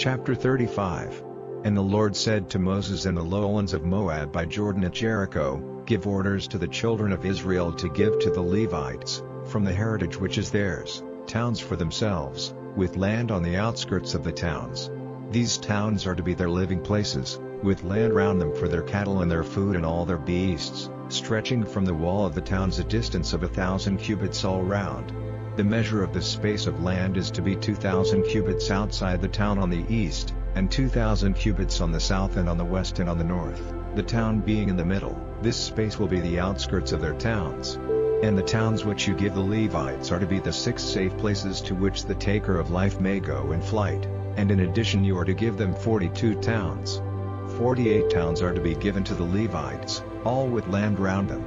Chapter 35. And the Lord said to Moses in the lowlands of Moab by Jordan at Jericho, Give orders to the children of Israel to give to the Levites, from the heritage which is theirs, towns for themselves, with land on the outskirts of the towns. These towns are to be their living places, with land round them for their cattle and their food and all their beasts, stretching from the wall of the towns a distance of 1,000 cubits all round. The measure of the space of land is to be 2,000 cubits outside the town on the east, and 2,000 cubits on the south and on the west and on the north, the town being in the middle. This space will be the outskirts of their towns. And the towns which you give the Levites are to be the 6 safe places to which the taker of life may go in flight, and in addition you are to give them 42 towns. 48 towns are to be given to the Levites, all with land round them.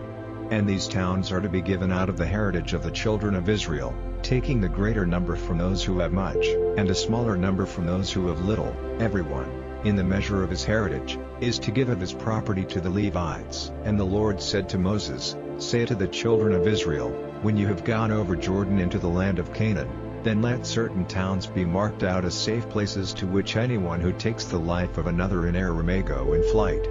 And these towns are to be given out of the heritage of the children of Israel, taking the greater number from those who have much, and a smaller number from those who have little. Everyone, in the measure of his heritage, is to give of his property to the Levites. And the Lord said to Moses, Say to the children of Israel, When you have gone over Jordan into the land of Canaan, then let certain towns be marked out as safe places to which anyone who takes the life of another in error may go in flight.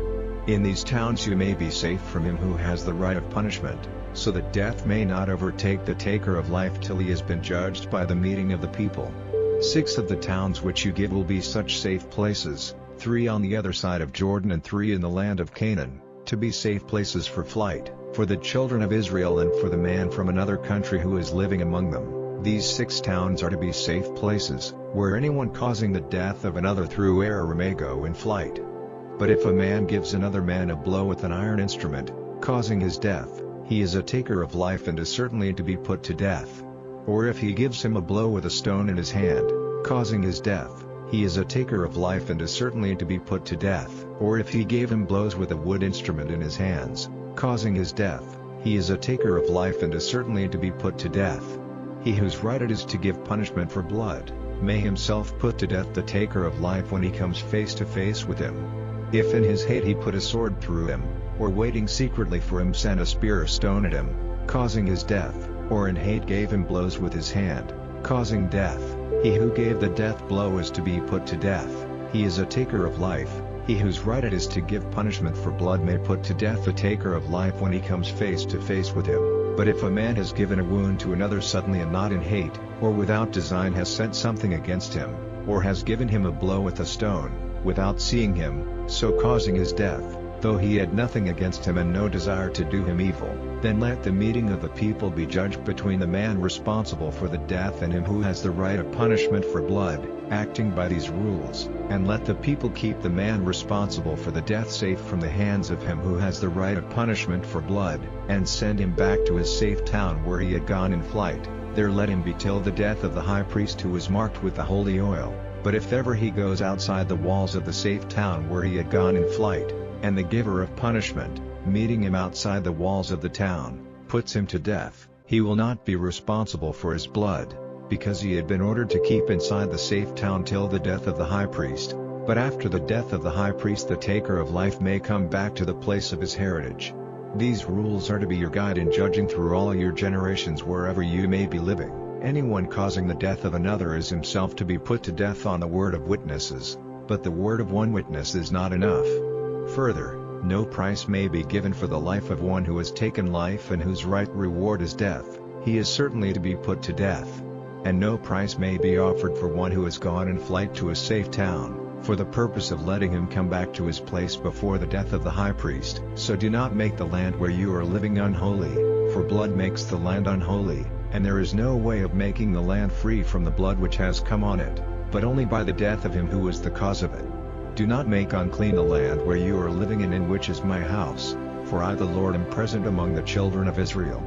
In these towns you may be safe from him who has the right of punishment, so that death may not overtake the taker of life till he has been judged by the meeting of the people. 6 of the towns which you give will be such safe places, 3 on the other side of Jordan and 3 in the land of Canaan, to be safe places for flight, for the children of Israel and for the man from another country who is living among them. These 6 towns are to be safe places, where anyone causing the death of another through error may go in flight. But if a man gives another man a blow with an iron instrument, causing his death, he is a taker of life and is certainly to be put to death. Or if he gives him a blow with a stone in his hand, causing his death, he is a taker of life and is certainly to be put to death. Or if he gave him blows with a wood instrument in his hands, causing his death, he is a taker of life and is certainly to be put to death. He whose right it is to give punishment for blood, may himself put to death the taker of life when he comes face to face with him. If in his hate he put a sword through him, or waiting secretly for him sent a spear or stone at him, causing his death, or in hate gave him blows with his hand, causing death, he who gave the death blow is to be put to death. He is a taker of life. He whose right it is to give punishment for blood may put to death the taker of life when he comes face to face with him. But if a man has given a wound to another suddenly and not in hate, or without design has sent something against him, or has given him a blow with a stone, without seeing him, so causing his death, though he had nothing against him and no desire to do him evil, then let the meeting of the people be judged between the man responsible for the death and him who has the right of punishment for blood, acting by these rules, and let the people keep the man responsible for the death safe from the hands of him who has the right of punishment for blood, and send him back to his safe town where he had gone in flight. There let him be till the death of the high priest who was marked with the holy oil. But if ever he goes outside the walls of the safe town where he had gone in flight, and the giver of punishment, meeting him outside the walls of the town, puts him to death, he will not be responsible for his blood, because he had been ordered to keep inside the safe town till the death of the high priest. But after the death of the high priest the taker of life may come back to the place of his heritage. These rules are to be your guide in judging through all your generations wherever you may be living. Anyone causing the death of another is himself to be put to death on the word of witnesses, but the word of one witness is not enough. Further, no price may be given for the life of one who has taken life and whose right reward is death. He is certainly to be put to death. And no price may be offered for one who has gone in flight to a safe town, for the purpose of letting him come back to his place before the death of the high priest. So do not make the land where you are living unholy, for blood makes the land unholy. And there is no way of making the land free from the blood which has come on it, but only by the death of him who was the cause of it. Do not make unclean the land where you are living and in which is my house, for I the Lord am present among the children of Israel.